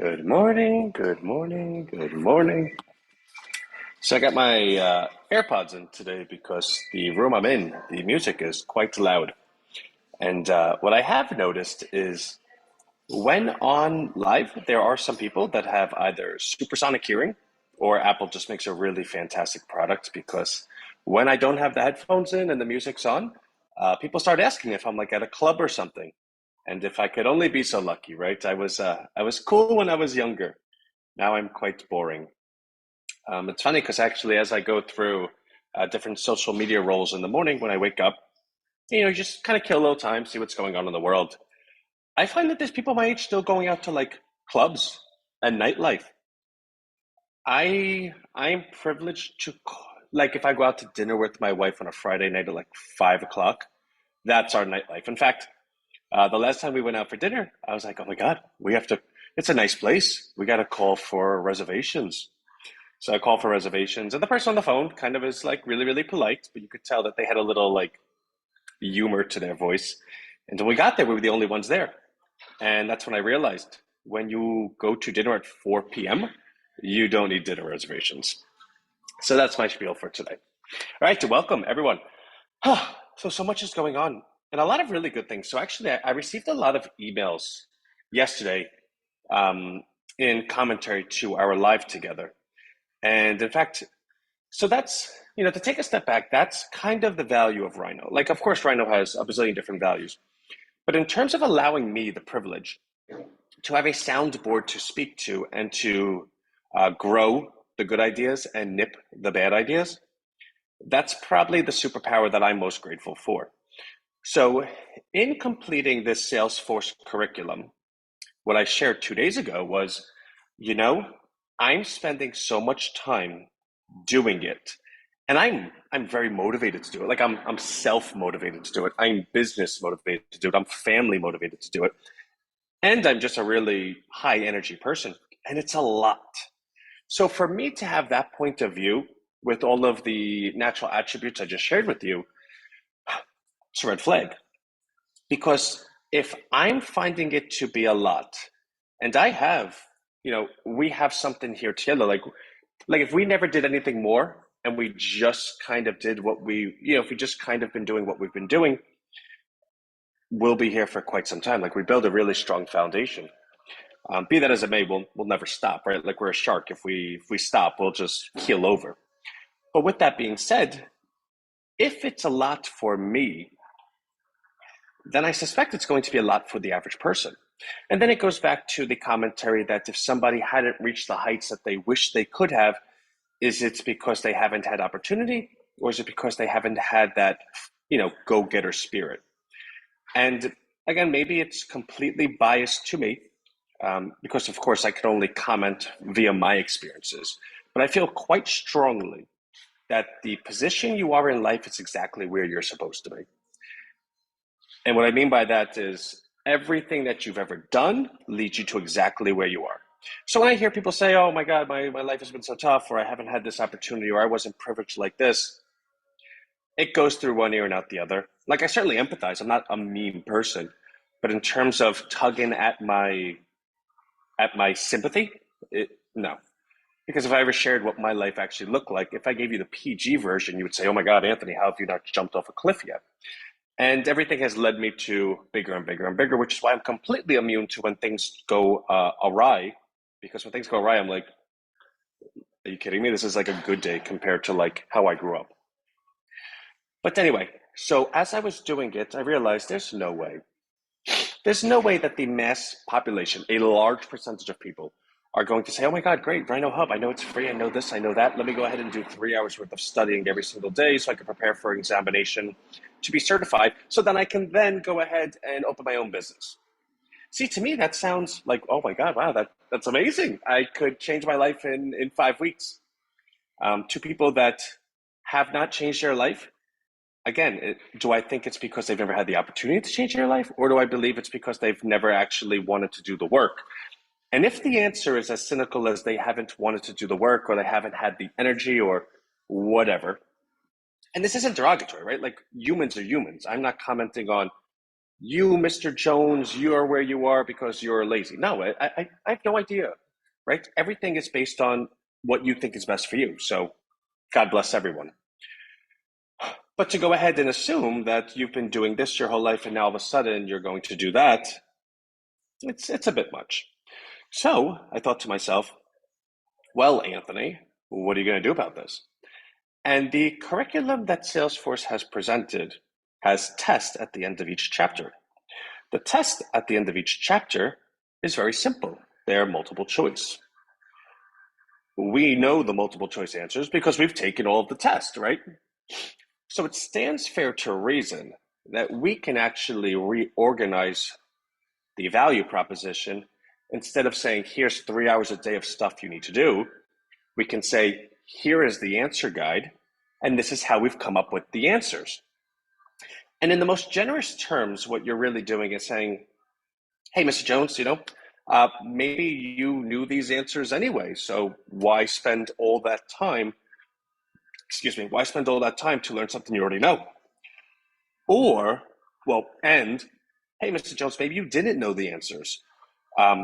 Good morning, good morning, good morning. So I got my AirPods in today because the room I'm in, the music is quite loud. And what I have noticed is when on live, there are some people that have either supersonic hearing or Apple just makes a really fantastic product because when I don't have the headphones in and the music's on, people start asking if I'm like at a club or something. And if I could only be so lucky, right? I was cool when I was younger. Now I'm quite boring. It's funny because actually, as I go through different social media roles in the morning when I wake up, you just kind of kill a little time, see what's going on in the world. I find that there's people my age still going out to like clubs and nightlife. I'm privileged to like if I go out to dinner with my wife on a Friday night at like 5 o'clock, that's our nightlife. In fact, the last time we went out for dinner, I was like, oh my God, we have to. It's a nice place. We got to call for reservations. So I call for reservations, and the person on the phone kind of is like really, really polite, but you could tell that they had a little like humor to their voice. And when we got there, we were the only ones there. And that's when I realized when you go to dinner at 4 p.m., you don't need dinner reservations. So that's my spiel for today. All right, to welcome everyone. So much is going on and a lot of really good things. So actually, I received a lot of emails yesterday um, in commentary to our live together. And in fact, so that's, to take a step back, that's kind of the value of Rhino. Like, of course, Rhino has a bazillion different values. But in terms of allowing me the privilege to have a soundboard to speak to and to grow the good ideas and nip the bad ideas, that's probably the superpower that I'm most grateful for. So, in completing this Salesforce curriculum, what I shared 2 days ago was, you know, I'm spending so much time doing it. And I'm very motivated to do it. Like I'm self-motivated to do it. I'm business motivated to do it. I'm family motivated to do it. And I'm just a really high energy person. And it's a lot. So for me to have that point of view with all of the natural attributes I just shared with you, it's a red flag. Because if I'm finding it to be a lot, and I have, we have something here together, like if we never did anything more and we just kind of did what if we just kind of been doing what we've been doing, we'll be here for quite some time. Like we build a really strong foundation. Be that as it may, we'll never stop, right? Like we're a shark. If we stop, we'll just keel over. But with that being said, if it's a lot for me, then I suspect it's going to be a lot for the average person. And then it goes back to the commentary that if somebody hadn't reached the heights that they wish they could have, is it because they haven't had opportunity, or is it because they haven't had that, go-getter spirit? And again, maybe it's completely biased to me, because of course I can only comment via my experiences. But I feel quite strongly that the position you are in life is exactly where you're supposed to be. And what I mean by that is everything that you've ever done leads you to exactly where you are. So when I hear people say, oh my God, my life has been so tough, or I haven't had this opportunity, or I wasn't privileged like this, it goes through one ear and out the other. Like I certainly empathize. I'm not a mean person. But in terms of tugging at my sympathy, no. Because if I ever shared what my life actually looked like, if I gave you the PG version, you would say, oh my God, Anthony, how have you not jumped off a cliff yet? And everything has led me to bigger and bigger and bigger, which is why I'm completely immune to when things go awry. Because when things go awry, I'm like, are you kidding me? This is like a good day compared to like how I grew up. But anyway, so as I was doing it, I realized there's no way. There's no way that the mass population, a large percentage of people, are going to say, oh my God, great, RHINOHUB. I know it's free. I know this. I know that. Let me go ahead and do 3 hours worth of studying every single day so I can prepare for an examination to be certified. So then I can then go ahead and open my own business. See, to me, that sounds like, oh my God, wow, that's amazing. I could change my life in 5 weeks. To people that have not changed their life, again, do I think it's because they've never had the opportunity to change their life? Or do I believe it's because they've never actually wanted to do the work? And if the answer is as cynical as they haven't wanted to do the work or they haven't had the energy or whatever, and this isn't derogatory, right? Like humans are humans. I'm not commenting on you, Mr. Jones, you are where you are because you're lazy. No, I have no idea, right? Everything is based on what you think is best for you. So God bless everyone. But to go ahead and assume that you've been doing this your whole life and now all of a sudden you're going to do that, it's a bit much. So I thought to myself, well, Anthony, what are you going to do about this? And the curriculum that Salesforce has presented has tests at the end of each chapter. The test at the end of each chapter is very simple. They're multiple choice. We know the multiple choice answers because we've taken all of the tests, right? So it stands fair to reason that we can actually reorganize the value proposition. Instead of saying, here's 3 hours a day of stuff you need to do, we can say, here is the answer guide, and this is how we've come up with the answers. And in the most generous terms, what you're really doing is saying, hey, Mr. Jones, maybe you knew these answers anyway, so why spend all that time, why spend all that time to learn something you already know? Or, and, hey, Mr. Jones, maybe you didn't know the answers.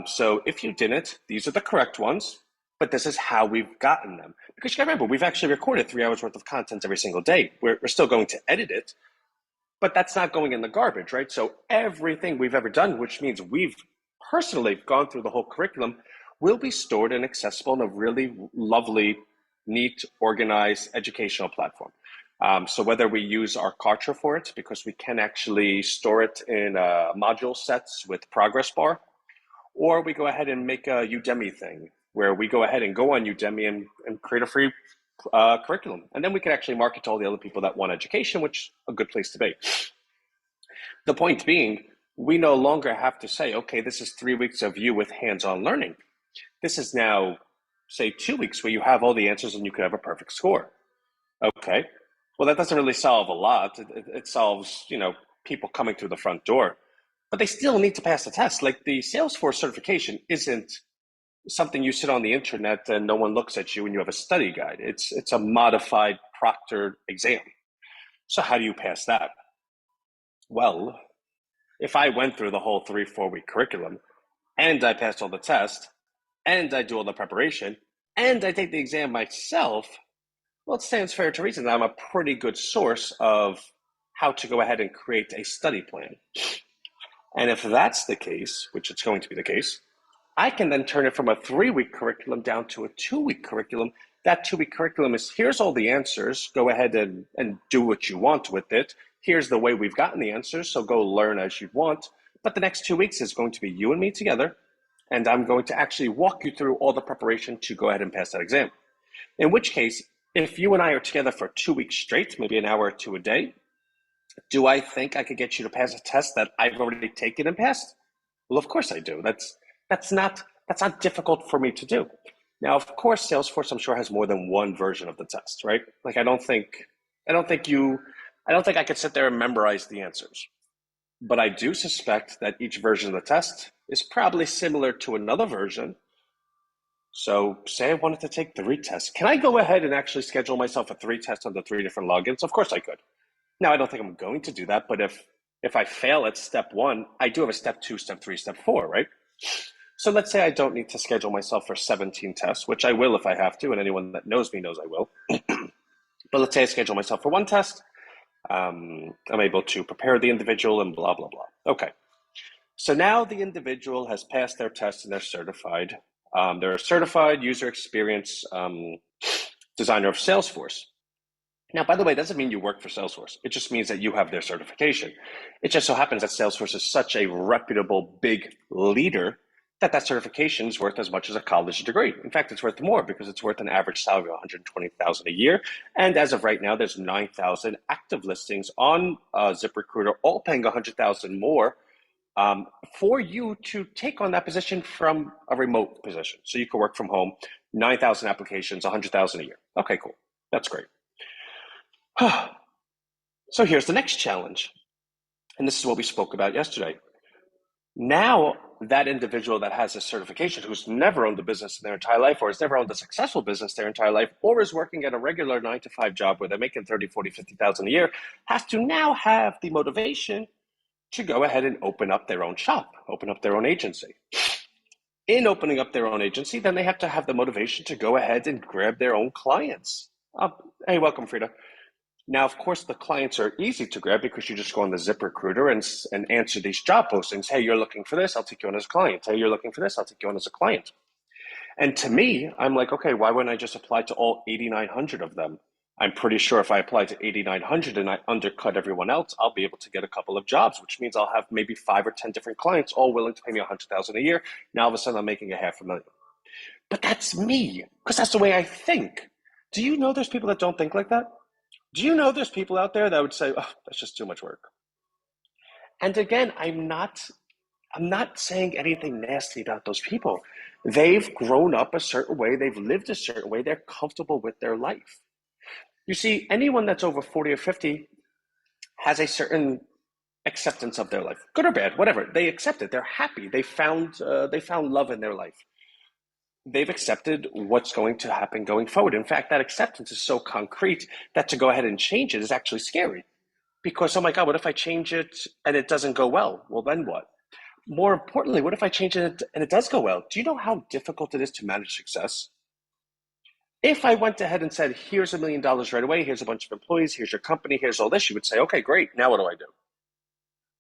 So if you didn't, these are the correct ones, but this is how we've gotten them. Because you gotta remember, we've actually recorded 3 hours worth of content every single day. We're still going to edit it, but that's not going in the garbage, right? So everything we've ever done, which means we've personally gone through the whole curriculum, will be stored and accessible in a really lovely, neat, organized educational platform. So whether we use our Kartra for it, because we can actually store it in module sets with progress bar, or we go ahead and make a Udemy thing where we go ahead and go on Udemy and create a free curriculum. And then we can actually market to all the other people that want education, which is a good place to be. The point being, we no longer have to say, okay, this is 3 weeks of you with hands-on learning. This is now, say, 2 weeks where you have all the answers and you could have a perfect score. Okay, well, that doesn't really solve a lot. It solves, people coming through the front door, but they still need to pass the test. Like the Salesforce certification isn't something you sit on the internet and no one looks at you and you have a study guide. It's a modified proctored exam. So how do you pass that? Well, if I went through the whole 3-4 week curriculum and I passed all the tests and I do all the preparation and I take the exam myself, well, it stands fair to reason that I'm a pretty good source of how to go ahead and create a study plan. And if that's the case, which it's going to be the case, I can then turn it from a 3-week curriculum down to a 2-week curriculum. That 2-week curriculum is, here's all the answers. Go ahead and do what you want with it. Here's the way we've gotten the answers, so go learn as you want. But the next 2 weeks is going to be you and me together, and I'm going to actually walk you through all the preparation to go ahead and pass that exam. In which case, if you and I are together for 2 weeks straight, maybe an hour or two a day, do I think I could get you to pass a test that I've already taken and passed? Well, of course I do. That's not difficult for me to do. Now, of course, Salesforce, I'm sure, has more than one version of the test, right? Like I don't think I could sit there and memorize the answers. But I do suspect that each version of the test is probably similar to another version. So say I wanted to take 3 tests. Can I go ahead and actually schedule myself for 3 tests on the 3 different logins? Of course I could. Now, I don't think I'm going to do that, but if I fail at step 1, I do have a step 2, step 3, step 4, right? So let's say I don't need to schedule myself for 17 tests, which I will if I have to, and anyone that knows me knows I will. But let's say I schedule myself for 1 test. I'm able to prepare the individual and blah, blah, blah. Okay. So now the individual has passed their test and they're certified. They're a certified user experience designer of Salesforce. Now, by the way, it doesn't mean you work for Salesforce. It just means that you have their certification. It just so happens that Salesforce is such a reputable, big leader that certification is worth as much as a college degree. In fact, it's worth more because it's worth an average salary of $120,000 a year. And as of right now, there's 9,000 active listings on ZipRecruiter, all paying $100,000 more for you to take on that position from a remote position. So you can work from home, 9,000 applications, $100,000 a year. Okay, cool. That's great. So here's the next challenge. And this is what we spoke about yesterday. Now, that individual that has a certification who's never owned a business in their entire life, or has never owned a successful business their entire life, or is working at a regular 9-to-5 job where they're making 30, 40, 50,000 a year, has to now have the motivation to go ahead and open up their own shop, open up their own agency. In opening up their own agency, then they have to have the motivation to go ahead and grab their own clients. Hey, welcome, Frida. Now, of course, the clients are easy to grab because you just go on the ZipRecruiter and answer these job postings. Hey, you're looking for this, I'll take you on as a client. Hey, you're looking for this, I'll take you on as a client. And to me, I'm like, okay, why wouldn't I just apply to all 8,900 of them? I'm pretty sure if I apply to 8,900 and I undercut everyone else, I'll be able to get a couple of jobs, which means I'll have maybe 5 or 10 different clients all willing to pay me 100,000 a year. Now all of a sudden I'm making a 500,000. But that's me, because that's the way I think. Do you know there's people that don't think like that? Do you know there's people out there that would say, oh, that's just too much work? And again, I'm not saying anything nasty about those people. They've grown up a certain way, they've lived a certain way, they're comfortable with their life. You see, anyone that's over 40 or 50 has a certain acceptance of their life, good or bad, whatever. They accept it. They're happy. They found love in their life. They've accepted what's going to happen going forward. In fact, that acceptance is so concrete that to go ahead and change it is actually scary. Because, oh my God, what if I change it and it doesn't go well? Well, then what? More importantly, what if I change it and it does go well? Do you know how difficult it is to manage success? If I went ahead and said, here's $1 million right away, here's a bunch of employees, here's your company, here's all this, you would say, okay, great, now what do I do?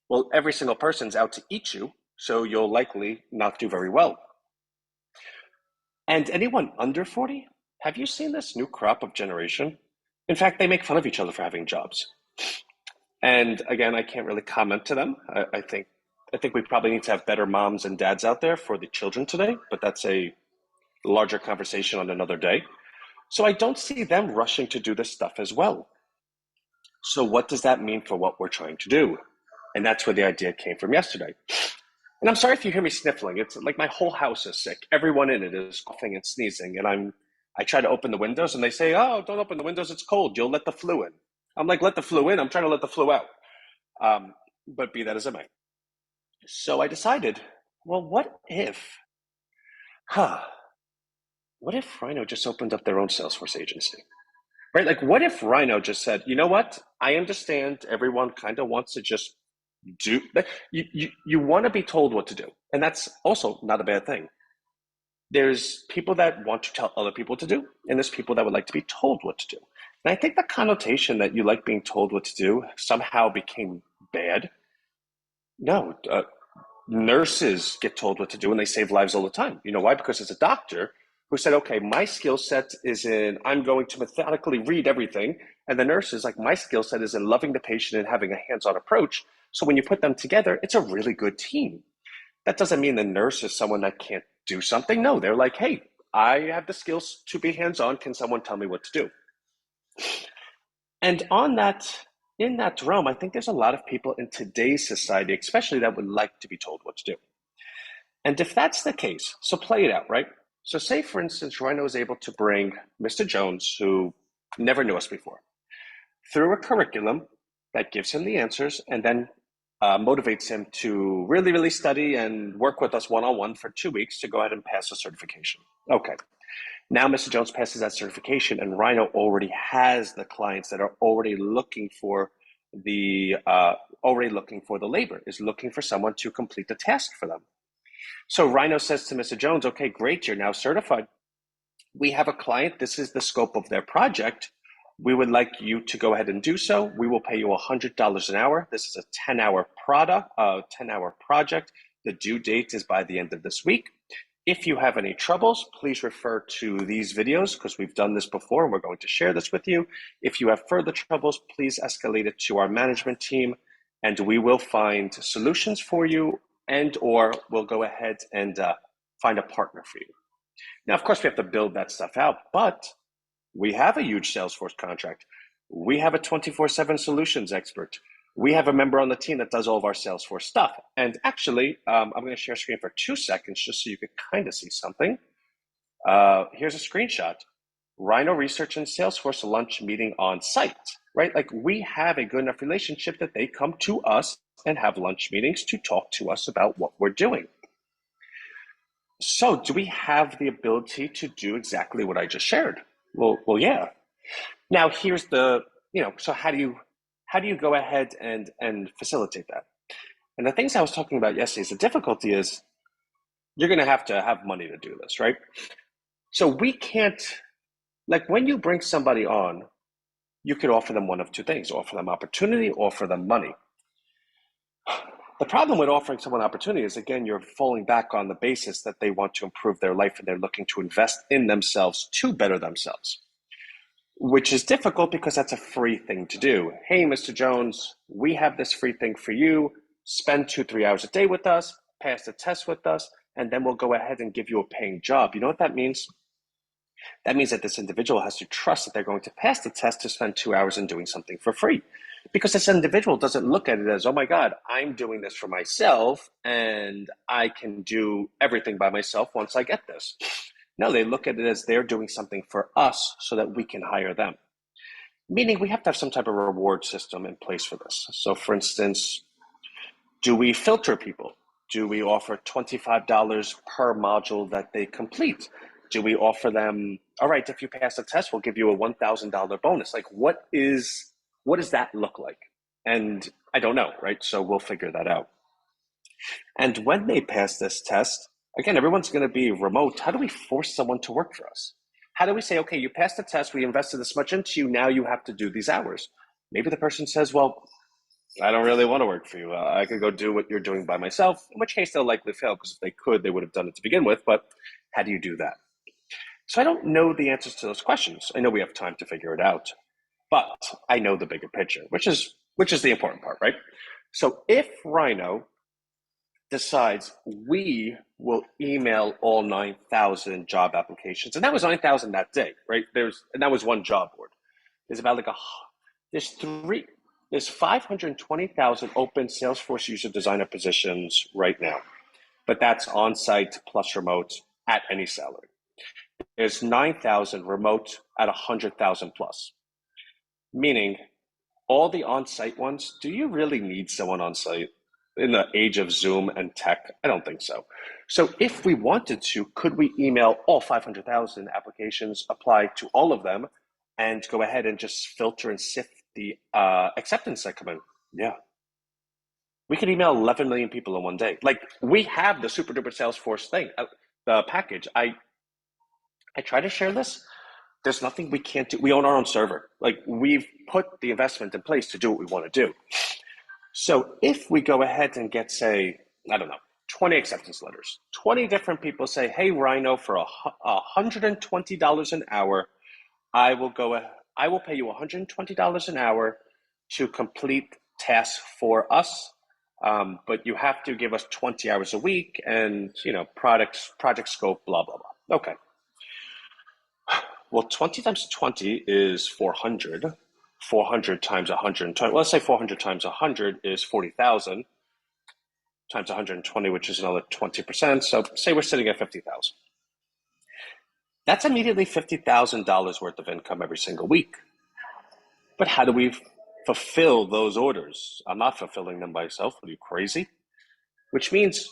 Well, every single person's out to eat you, so you'll likely not do very well. And anyone under 40, have you seen this new crop of generation? In fact, they make fun of each other for having jobs. And again, I can't really comment to them. I think we probably need to have better moms and dads out there for the children today, but that's a larger conversation on another day. So I don't see them rushing to do this stuff as well. So what does that mean for what we're trying to do? And that's where the idea came from yesterday. And I'm sorry if you hear me sniffling. It's like my whole house is sick. Everyone in it is coughing and sneezing. And I try to open the windows and they say, oh, don't open the windows. It's cold. You'll let the flu in. I'm like, let the flu in. I'm trying to let the flu out. But be that as it may. So I decided, well, what if RHINO just opened up their own Salesforce agency? Right? Like, what if RHINO just said, you know what? I understand everyone kind of wants to just do, you want to be told what to do. And that's also not a bad thing. There's people that want to tell other people to do, and there's people that would like to be told what to do. And I think the connotation that you like being told what to do somehow became bad. No, nurses get told what to do and they save lives all the time. You know why? Because it's a doctor who said, okay, my skill set is in, I'm going to methodically read everything. And the nurse is like, my skill set is in loving the patient and having a hands-on approach. So when you put them together, it's a really good team. That doesn't mean the nurse is someone that can't do something. No, they're like, hey, I have the skills to be hands-on. Can someone tell me what to do? And in that realm, I think there's a lot of people in today's society, especially that would like to be told what to do. And if that's the case, so play it out, right? So say, for instance, RHINO is able to bring Mr. Jones, who never knew us before, through a curriculum that gives him the answers and then motivates him to really, really study and work with us one-on-one for 2 weeks to go ahead and pass the certification. Okay. Now Mr. Jones passes that certification and RHINO already has the clients that are already looking for the labor, is looking for someone to complete the task for them. So RHINO says to Mr. Jones, okay, great, you're now certified. We have a client, this is the scope of their project. We would like you to go ahead and do so. We will pay you $100 an hour. This is a 10-hour project. The due date is by the end of this week. If you have any troubles, please refer to these videos because we've done this before and we're going to share this with you. If you have further troubles, please escalate it to our management team and we will find solutions for you and or we'll go ahead and find a partner for you. Now, of course, we have to build that stuff out, but we have a huge Salesforce contract. We have a 24/7 solutions expert. We have a member on the team that does all of our Salesforce stuff. And actually, I'm going to share screen for 2 seconds just so you can kind of see something. Here's a screenshot. RHINO Research and Salesforce lunch meeting on site, right? Like we have a good enough relationship that they come to us and have lunch meetings to talk to us about what we're doing. So do we have the ability to do exactly what I just shared? Well, yeah. Now here's the, so how do you go ahead and facilitate that? And the things I was talking about yesterday is the difficulty is you're going to have money to do this, right? So we can't, like when you bring somebody on, you could offer them one of two things: offer them opportunity, offer them money. The problem with offering someone opportunity is, again, you're falling back on the basis that they want to improve their life and they're looking to invest in themselves to better themselves, which is difficult because that's a free thing to do. Hey, Mr. Jones, we have this free thing for you. Spend 2-3 hours a day with us, pass the test with us, and then we'll go ahead and give you a paying job. You know what that means? That means that this individual has to trust that they're going to pass the test to spend 2 hours in doing something for free. Because this individual doesn't look at it as, oh my God, I'm doing this for myself and I can do everything by myself once I get this. No, they look at it as they're doing something for us so that we can hire them. Meaning we have to have some type of reward system in place for this. So for instance, do we filter people? Do we offer $25 per module that they complete? Do we offer them, all right, if you pass the test, we'll give you a $1,000 bonus? Like, what does that look like? And I don't know, right? So we'll figure that out. And when they pass this test, again, everyone's going to be remote. How do we force someone to work for us? How do we say, okay, you passed the test, we invested this much into you, now you have to do these hours? Maybe the person says, well, I don't really want to work for you. I could go do what you're doing by myself, in which case they'll likely fail, because if they could, they would have done it to begin with. But how do you do that? So I don't know the answers to those questions. I know we have time to figure it out, but I know the bigger picture, which is the important part, right? So if RHINO decides we will email all 9,000 job applications, and that was 9,000 that day, right? And that was one job board. There's about there's 520,000 open Salesforce User Designer positions right now, but that's on-site plus remote at any salary. There's 9,000 remote at 100,000 plus, meaning all the on-site ones, do you really need someone on site in the age of Zoom and tech? I don't think so. So if we wanted to, could we email all 500,000 applications, apply to all of them, and go ahead and just filter and sift the acceptance that come in? Yeah. We could email 11 million people in one day. Like, we have the super duper Salesforce thing, the package. I try to share this. There's nothing we can't do. We own our own server. Like, we've put the investment in place to do what we want to do. So if we go ahead and get, say, I don't know, 20 acceptance letters, 20 different people say, hey, RHINO, for $120 an hour, I will pay you $120 an hour to complete tasks for us. But you have to give us 20 hours a week and, project scope, blah, blah, blah. Okay. Well, 20 times 20 is 400. 400 times 120. Well, let's say 400 times 100 is 40,000 times 120, which is another 20%. So say we're sitting at 50,000. That's immediately $50,000 worth of income every single week. But how do we fulfill those orders? I'm not fulfilling them myself. Are you crazy? Which means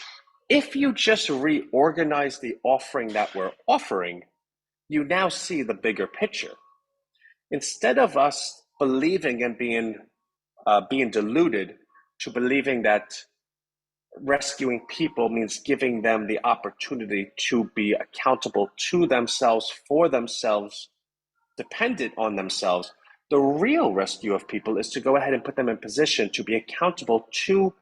if you just reorganize the offering that we're offering, you now see the bigger picture. Instead of us believing and being deluded to believing that rescuing people means giving them the opportunity to be accountable to themselves, for themselves, dependent on themselves, the real rescue of people is to go ahead and put them in position to be accountable to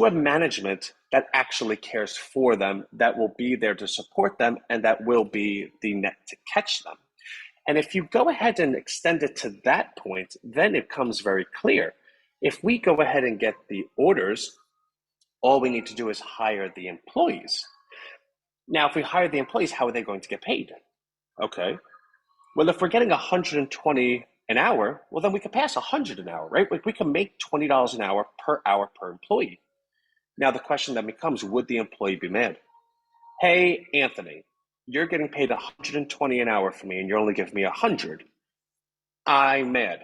a management that actually cares for them, that will be there to support them, and that will be the net to catch them. And if you go ahead and extend it to that point, then it comes very clear. If we go ahead and get the orders, all we need to do is hire the employees. Now, if we hire the employees, how are they going to get paid? Okay. Well, if we're getting 120 an hour, well, then we could pass 100 an hour, right? We can make $20 an hour per employee. Now, the question then becomes, would the employee be mad? Hey, Anthony, you're getting paid 120 an hour for me and you're only giving me 100. I'm mad.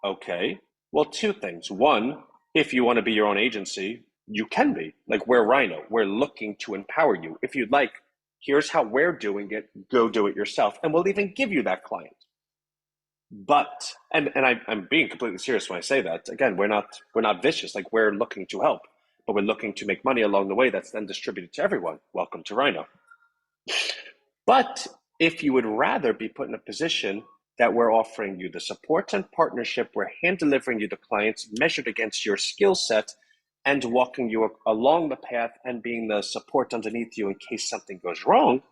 Okay. Well, two things. One, if you want to be your own agency, you can be. Like, we're RHINO. We're looking to empower you. If you'd like, here's how we're doing it. Go do it yourself. And we'll even give you that client. But I'm being completely serious when I say that. Again, we're not vicious. Like, we're looking to help, but we're looking to make money along the way that's then distributed to everyone. Welcome to Rhino. But if you would rather be put in a position that we're offering you the support and partnership, we're hand delivering you the clients measured against your skill set and walking you along the path and being the support underneath you in case something goes wrong,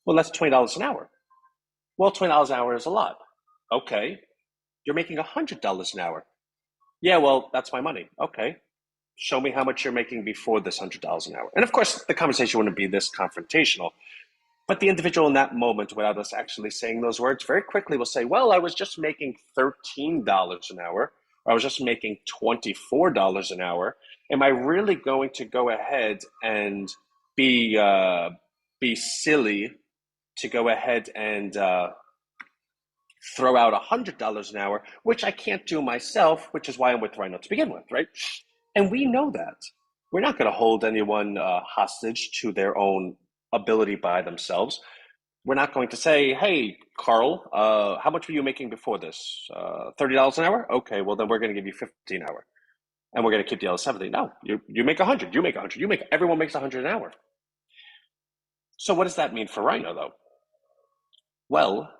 well, that's $20 an hour. Well, $20 an hour is a lot. Okay, you're making $100 an hour. Yeah, well, that's my money. Okay, show me how much you're making before this $100 an hour. And of course, the conversation wouldn't be this confrontational. But the individual in that moment, without us actually saying those words, very quickly will say, well, I was just making $13 an hour, or I was just making $24 an hour. Am I really going to go ahead and be silly to go ahead and throw out $100 an hour, which I can't do myself, which is why I'm with Rhino to begin with, right? And we know that. We're not going to hold anyone hostage to their own ability by themselves. We're not going to say, hey, Carl, how much were you making before this? $30 an hour? Okay, well, then we're going to give you 50 an hour. And we're going to keep the other 70. No, you make 100, you make 100, everyone makes 100 an hour. So what does that mean for Rhino, though? Well,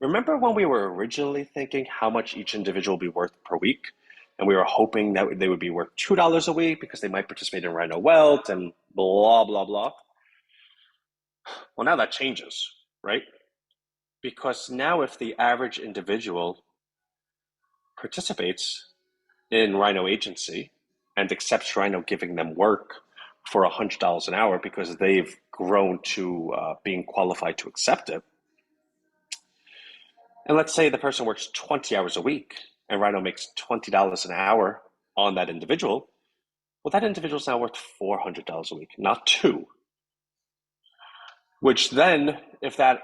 remember when we were originally thinking how much each individual would be worth per week? And we were hoping that they would be worth $2 a week because they might participate in Rhino Wealth and blah, blah, blah. Well, now that changes, right? Because now if the average individual participates in Rhino agency and accepts Rhino giving them work for $100 an hour because they've grown to being qualified to accept it, and let's say the person works 20 hours a week and Rhino makes $20 an hour on that individual, well, that individual is now worth $400 a week, not two. Which then, if that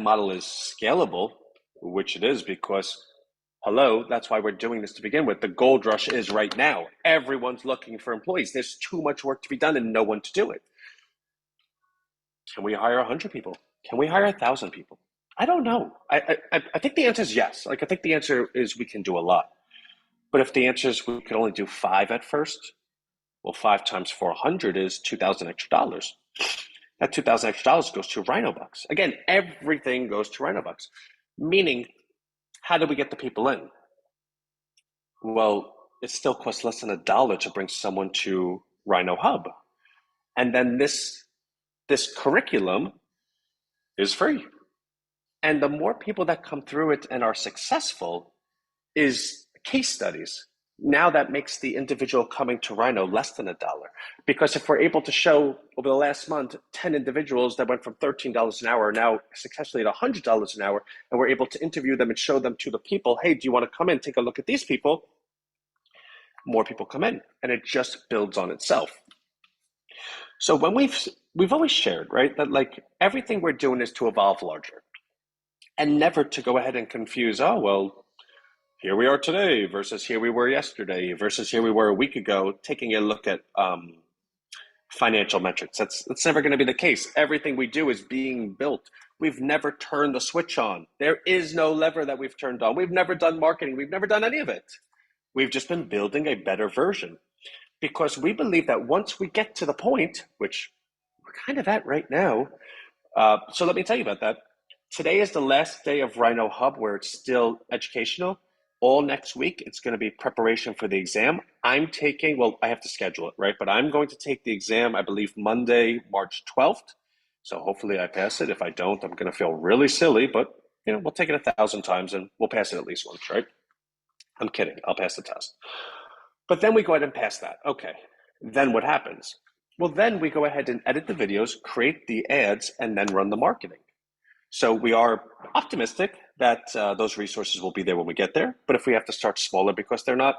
model is scalable, which it is, because hello, that's why we're doing this to begin with. The gold rush is right now. Everyone's looking for employees. There's too much work to be done and no one to do it. Can we hire 100 people? Can we hire 1,000 people? I don't know. I think the answer is yes. Like, I think the answer is we can do a lot. But if the answer is we could only do 5 at first, well, 5 times 400 is 2,000 extra dollars. That 2,000 extra dollars goes to Rhino Bucks. Again, everything goes to Rhino Bucks. Meaning, how do we get the people in? Well, it still costs less than $1 to bring someone to RHINOHUB. And then this curriculum is free. And the more people that come through it and are successful is case studies. Now that makes the individual coming to Rhino less than $1. Because if we're able to show over the last month 10 individuals that went from $13 an hour now successfully at $100 an hour, and we're able to interview them and show them to the people, hey, do you want to come in, take a look at these people? More people come in, and it just builds on itself. So when we've always shared, right, that like everything we're doing is to evolve larger and never to go ahead and confuse, oh, well, here we are today versus here we were yesterday versus here we were a week ago, taking a look at financial metrics. That's never going to be the case. Everything we do is being built. We've never turned the switch on. There is no lever that we've turned on. We've never done marketing. We've never done any of it. We've just been building a better version because we believe that once we get to the point, which we're kind of at right now, so let me tell you about that. Today is the last day of RHINOHUB where it's still educational. All next week, it's going to be preparation for the exam. I'm taking, well, I have to schedule it, right? But I'm going to take the exam, I believe, Monday, March 12th. So hopefully I pass it. If I don't, I'm going to feel really silly, but we'll take it 1,000 times and we'll pass it at least once, right? I'm kidding. I'll pass the test. But then we go ahead and pass that. Okay. Then what happens? Well, then we go ahead and edit the videos, create the ads, and then run the marketing. So we are optimistic that those resources will be there when we get there. But if we have to start smaller because they're not,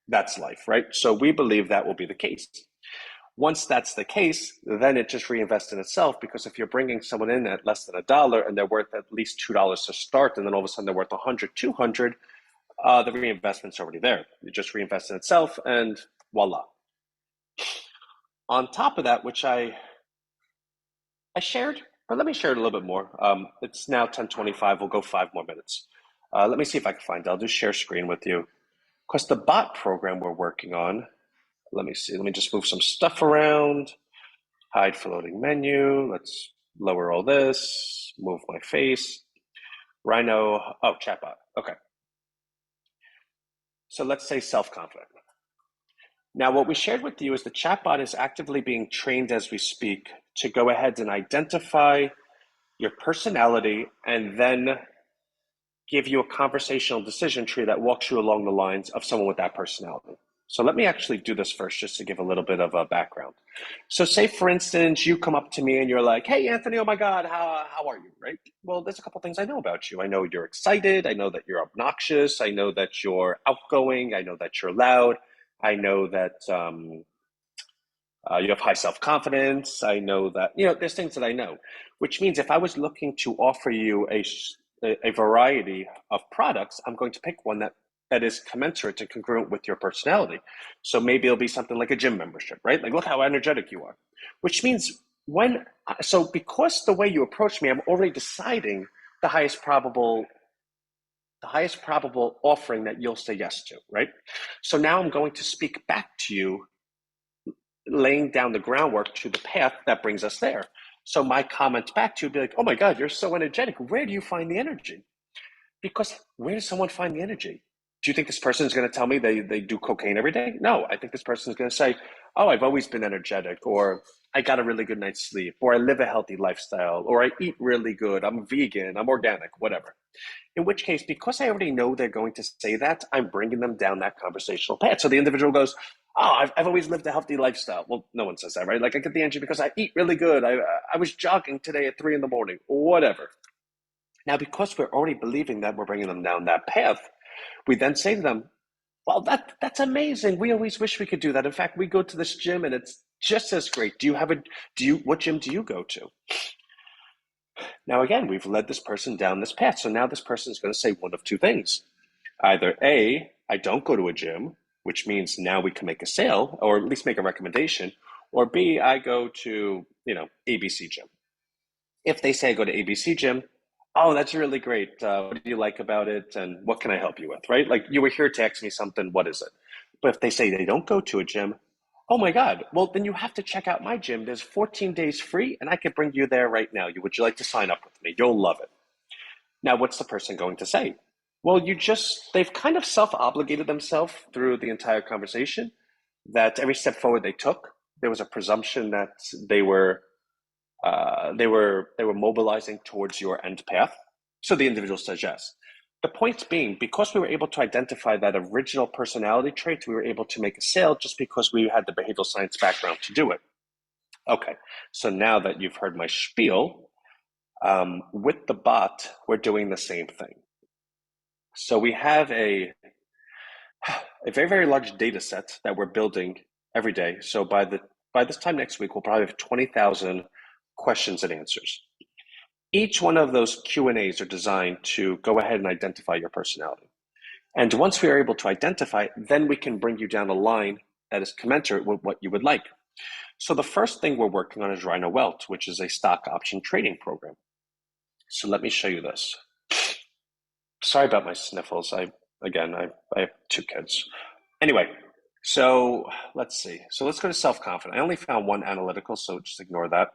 that's life, right? So we believe that will be the case. Once that's the case, then it just reinvests in itself, because if you're bringing someone in at less than $1 and they're worth at least $2 to start, and then all of a sudden they're worth 100, 200, the reinvestment's already there. You just reinvest in itself and voila. On top of that, which I shared But let me share it a little bit more. It's now 10:25. We'll go 5 more minutes. Let me see if I can find it. I'll just share screen with you. Because the bot program we're working on, let me see. Let me just move some stuff around. Hide floating menu. Let's lower all this. Move my face. Rhino. Oh, chatbot. Okay. So let's say self-confident. Now, what we shared with you is the chatbot is actively being trained as we speak to go ahead and identify your personality and then give you a conversational decision tree that walks you along the lines of someone with that personality. So let me actually do this first just to give a little bit of a background. So say, for instance, you come up to me and you're like, hey, Anthony, oh my God, how are you, right? Well, there's a couple things I know about you. I know you're excited. I know that you're obnoxious. I know that you're outgoing. I know that you're loud. I know that you have high self-confidence. I know that, there's things that I know, which means if I was looking to offer you a variety of products, I'm going to pick one that is commensurate and congruent with your personality. So maybe it'll be something like a gym membership, right? Like, look how energetic you are, which means because the way you approach me, I'm already deciding the highest probable offering that you'll say yes to, right? So now I'm going to speak back to you, laying down the groundwork to the path that brings us there. So my comment back to you would be like, oh my God, you're so energetic. Where do you find the energy? Because where does someone find the energy? Do you think this person is going to tell me they do cocaine every day? No, I think this person is going to say, oh, I've always been energetic, or I got a really good night's sleep, or I live a healthy lifestyle, or I eat really good, I'm vegan, I'm organic, whatever. In which case, because I already know they're going to say that, I'm bringing them down that conversational path. So the individual goes, oh, I've always lived a healthy lifestyle. Well, no one says that, right? Like, I get the energy because I eat really good. I was jogging today at 3 in the morning, whatever. Now, because we're already believing that we're bringing them down that path, we then say to them, well, that's amazing. We always wish we could do that. In fact, we go to this gym and it's just as great. What gym do you go to? Now, again, we've led this person down this path. So now this person is going to say one of two things. Either A, I don't go to a gym, which means now we can make a sale or at least make a recommendation, or B, I go to, ABC gym. If they say I go to ABC gym, oh, that's really great. What do you like about it? And what can I help you with, right? Like, you were here to ask me something. What is it? But if they say they don't go to a gym, oh my God, well, then you have to check out my gym. There's 14 days free and I can bring you there right now. Would you like to sign up with me? You'll love it. Now, what's the person going to say? Well, they've kind of self-obligated themselves through the entire conversation that every step forward they took, there was a presumption that they were mobilizing towards your end path. So the individual says yes. The point being, because we were able to identify that original personality trait, we were able to make a sale just because we had the behavioral science background to do it. Okay, so now that you've heard my spiel, with the bot, we're doing the same thing. So we have a very, very large data set that we're building every day. So by this time next week, we'll probably have 20,000 questions and answers. Each one of those Q&As are designed to go ahead and identify your personality. And once we are able to identify it, then we can bring you down a line that is commensurate with what you would like. So the first thing we're working on is RHINO Wealth, which is a stock option trading program. So let me show you this. Sorry about my sniffles. I have 2 kids. Anyway, so let's see. So let's go to self-confident. I only found one analytical, so just ignore that.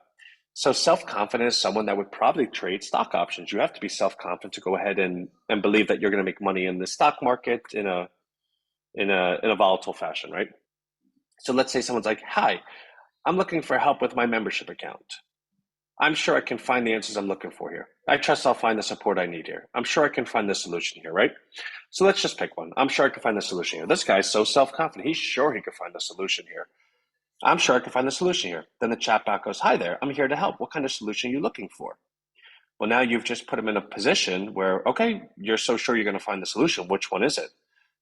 So self-confident is someone that would probably trade stock options. You have to be self-confident to go ahead and believe that you're going to make money in the stock market in a volatile fashion, right? So let's say someone's like, hi, I'm looking for help with my membership account. I'm sure I can find the answers I'm looking for here. I trust I'll find the support I need here. I'm sure I can find the solution here, right? So let's just pick one. I'm sure I can find the solution here. This guy's so self-confident. He's sure he could find the solution here. I'm sure I can find the solution here. Then the chatbot goes, hi there, I'm here to help. What kind of solution are you looking for? Well, now you've just put him in a position where, okay, you're so sure you're going to find the solution. Which one is it?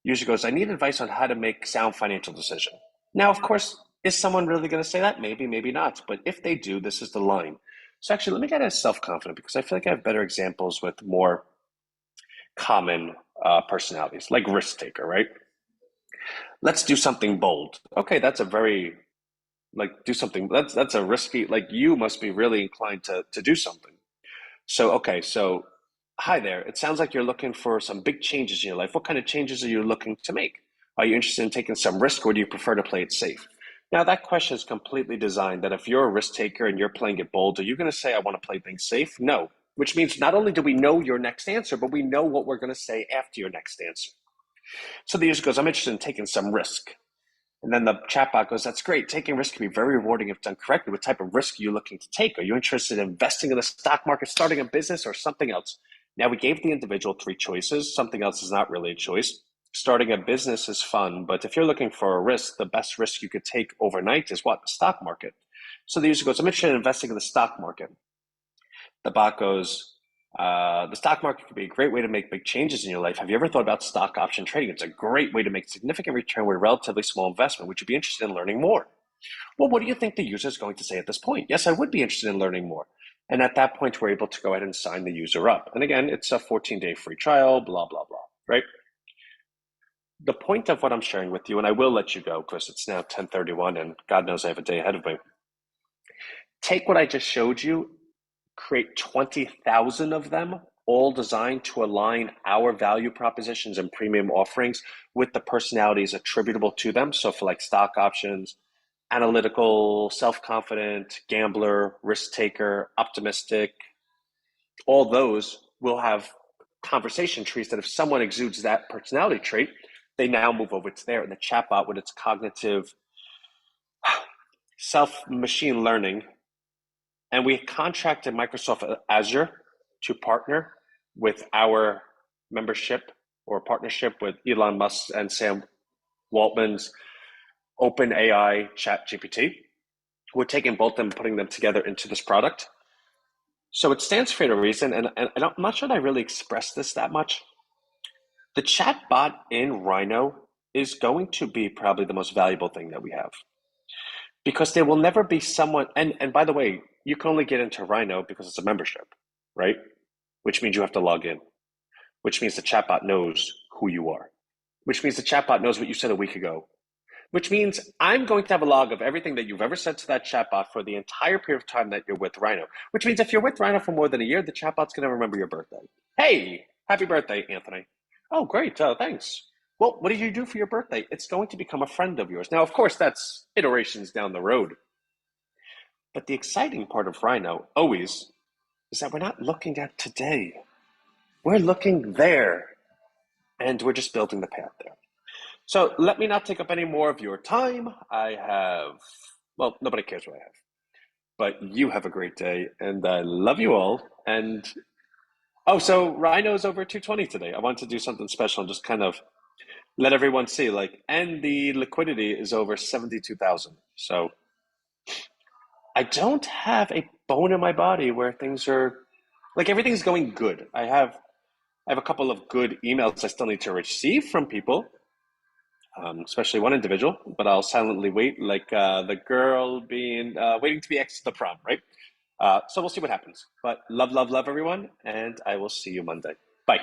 User goes, I need advice on how to make sound financial decision. Now, of course, is someone really going to say that? Maybe, maybe not. But if they do, this is the line. So actually, let me get as self-confident because I feel like I have better examples with more common personalities, like risk taker, right? Let's do something bold. Okay, that's a very Like do something. That's a risky, like you must be really inclined to do something. So, okay, so hi there. It sounds like you're looking for some big changes in your life. What kind of changes are you looking to make? Are you interested in taking some risk or do you prefer to play it safe? Now, that question is completely designed that if you're a risk taker and you're playing it bold, are you going to say, I want to play things safe? No, which means not only do we know your next answer, but we know what we're going to say after your next answer. So the user goes, I'm interested in taking some risk. And then the chatbot goes, that's great. Taking risk can be very rewarding if done correctly. What type of risk are you looking to take? Are you interested in investing in the stock market, starting a business, or something else? Now, we gave the individual three choices. Something else is not really a choice. Starting a business is fun, but if you're looking for a risk, the best risk you could take overnight is what? The stock market. So the user goes, I'm interested in investing in the stock market. The bot goes, the stock market could be a great way to make big changes in your life. Have you ever thought about stock option trading? It's a great way to make significant return with a relatively small investment. Would you be interested in learning more? Well, what do you think the user is going to say at this point? Yes, I would be interested in learning more. And at that point, we're able to go ahead and sign the user up. And again, it's a 14-day free trial, blah, blah, blah, right? The point of what I'm sharing with you, and I will let you go because it's now 10:31 and God knows I have a day ahead of me. Take what I just showed you, create 20,000 of them, all designed to align our value propositions and premium offerings with the personalities attributable to them. So for like stock options, analytical, self-confident, gambler, risk taker, optimistic, all those will have conversation trees that if someone exudes that personality trait, they now move over to there. And the chatbot with its cognitive self-machine learning. And we contracted Microsoft Azure to partner with our membership or partnership with Elon Musk and Sam Waltman's OpenAI ChatGPT. We're taking both of them and putting them together into this product. So it stands for a reason, and I'm not sure that I really expressed this that much. The chatbot in Rhino is going to be probably the most valuable thing that we have. Because there will never be someone, and by the way, you can only get into Rhino because it's a membership, right? Which means you have to log in, which means the chatbot knows who you are, which means the chatbot knows what you said a week ago, which means I'm going to have a log of everything that you've ever said to that chatbot for the entire period of time that you're with Rhino, which means if you're with Rhino for more than a year, the chatbot's going to remember your birthday. Hey, happy birthday, Anthony. Oh, great. Thanks. Well, what did you do for your birthday? It's going to become a friend of yours. Now, of course, that's iterations down the road. But the exciting part of Rhino always is that we're not looking at today. We're looking there, and we're just building the path there. So let me not take up any more of your time. I have, well, nobody cares what I have. But you have a great day, and I love you all. And oh, so Rhino's over 220 today. I want to do something special and just kind of let everyone see, like, and the liquidity is over 72,000. So I don't have a bone in my body where things are like everything's going good. I have a couple of good emails I still need to receive from people, especially one individual, but I'll silently wait, like the girl being waiting to be asked to the prom, right? So we'll see what happens. But love, love, love everyone, and I will see you Monday. Bye.